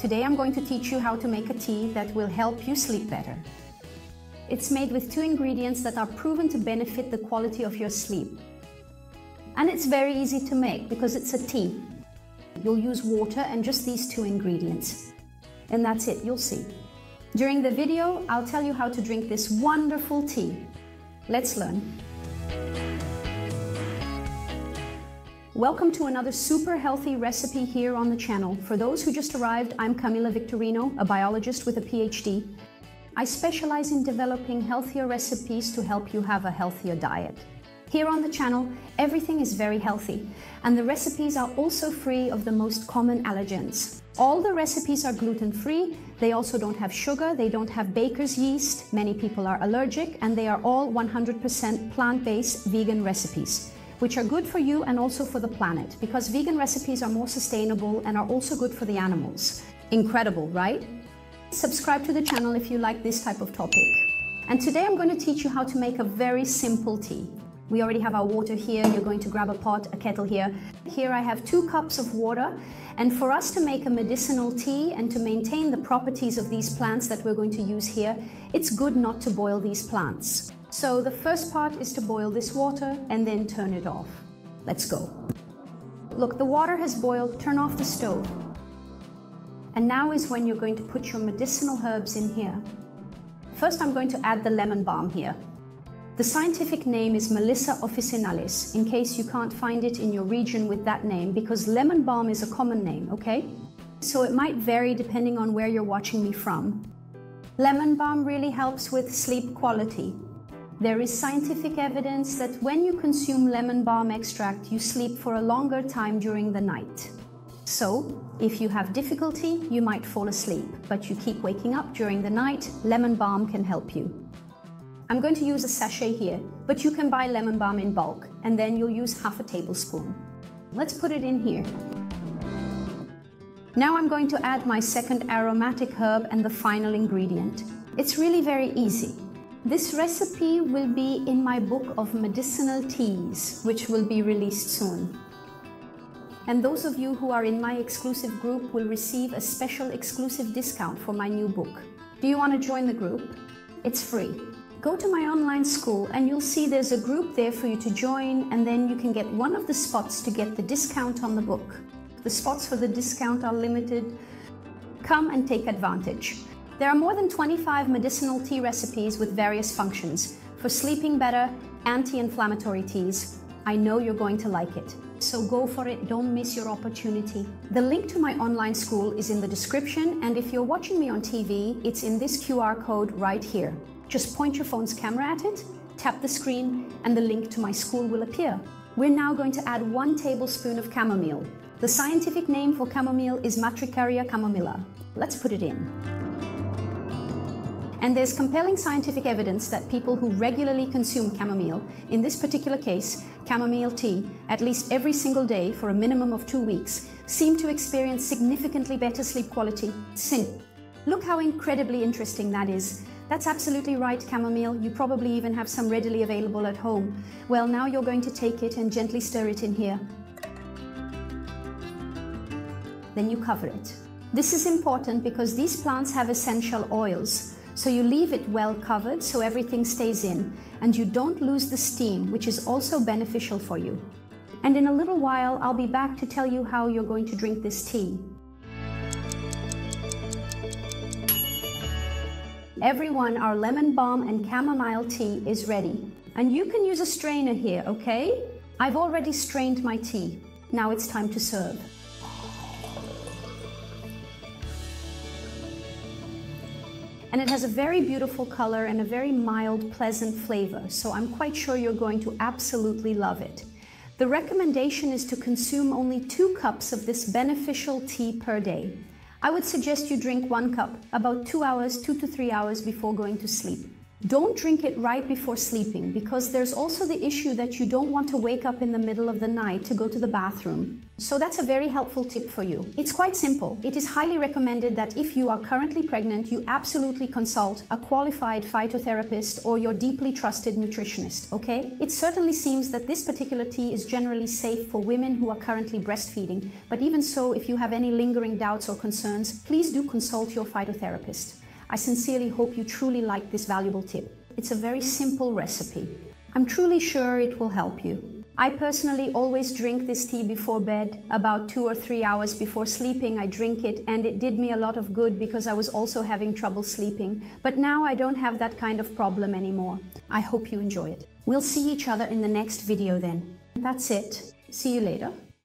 Today I'm going to teach you how to make a tea that will help you sleep better. It's made with 2 ingredients that are proven to benefit the quality of your sleep. And it's very easy to make because it's a tea. You'll use water and just these 2 ingredients. And that's it, you'll see. During the video, I'll tell you how to drink this wonderful tea. Let's learn. Welcome to another super healthy recipe here on the channel. For those who just arrived, I'm Camila Victorino, a biologist with a PhD. I specialize in developing healthier recipes to help you have a healthier diet. Here on the channel, everything is very healthy, and the recipes are also free of the most common allergens. All the recipes are gluten-free, they also don't have sugar, they don't have baker's yeast, many people are allergic, and they are all 100% plant-based vegan recipes, which are good for you and also for the planet, because vegan recipes are more sustainable and are also good for the animals. Incredible, right? Subscribe to the channel if you like this type of topic. And today I'm going to teach you how to make a very simple tea. We already have our water here. You're going to grab a pot, a kettle here. Here I have 2 cups of water. And for us to make a medicinal tea and to maintain the properties of these plants that we're going to use here, it's good not to boil these plants. So the first part is to boil this water and then turn it off. Let's go. Look, the water has boiled. Turn off the stove. And now is when you're going to put your medicinal herbs in here. First, I'm going to add the lemon balm here. The scientific name is Melissa officinalis, in case you can't find it in your region with that name, because lemon balm is a common name, okay? So it might vary depending on where you're watching me from. Lemon balm really helps with sleep quality. There is scientific evidence that when you consume lemon balm extract, you sleep for a longer time during the night. So, if you have difficulty, you might fall asleep, but you keep waking up during the night, lemon balm can help you. I'm going to use a sachet here, but you can buy lemon balm in bulk, and then you'll use half a tablespoon. Let's put it in here. Now I'm going to add my second aromatic herb and the final ingredient. It's really very easy. This recipe will be in my book of medicinal teas, which will be released soon. And those of you who are in my exclusive group will receive a special exclusive discount for my new book. Do you want to join the group? It's free. Go to my online school and you'll see there's a group there for you to join, and then you can get one of the spots to get the discount on the book. The spots for the discount are limited. Come and take advantage. There are more than 25 medicinal tea recipes with various functions for sleeping better, anti-inflammatory teas. I know you're going to like it. So go for it, don't miss your opportunity. The link to my online school is in the description, and if you're watching me on TV, it's in this QR code right here. Just point your phone's camera at it, tap the screen, and the link to my school will appear. We're now going to add 1 tablespoon of chamomile. The scientific name for chamomile is Matricaria chamomilla. Let's put it in. And there's compelling scientific evidence that people who regularly consume chamomile, in this particular case, chamomile tea, at least every single day for a minimum of 2 weeks, seem to experience significantly better sleep quality. Look how incredibly interesting that is. That's absolutely right, chamomile. You probably even have some readily available at home. Well, now you're going to take it and gently stir it in here. Then you cover it. This is important because these plants have essential oils. So you leave it well covered so everything stays in, and you don't lose the steam, which is also beneficial for you. And in a little while, I'll be back to tell you how you're going to drink this tea. Everyone, our lemon balm and chamomile tea is ready. And you can use a strainer here, okay? I've already strained my tea. Now it's time to serve. And it has a very beautiful color and a very mild, pleasant flavor, so I'm quite sure you're going to absolutely love it. The recommendation is to consume only 2 cups of this beneficial tea per day. I would suggest you drink 1 cup about 2 to 3 hours before going to sleep. Don't drink it right before sleeping, because there's also the issue that you don't want to wake up in the middle of the night to go to the bathroom. So that's a very helpful tip for you. It's quite simple. It is highly recommended that if you are currently pregnant, you absolutely consult a qualified phytotherapist or your deeply trusted nutritionist, okay? It certainly seems that this particular tea is generally safe for women who are currently breastfeeding, but even so, if you have any lingering doubts or concerns, please do consult your phytotherapist. I sincerely hope you truly like this valuable tip. It's a very simple recipe. I'm truly sure it will help you. I personally always drink this tea before bed. About 2 or 3 hours before sleeping, I drink it, and it did me a lot of good because I was also having trouble sleeping. But now I don't have that kind of problem anymore. I hope you enjoy it. We'll see each other in the next video then. That's it. See you later.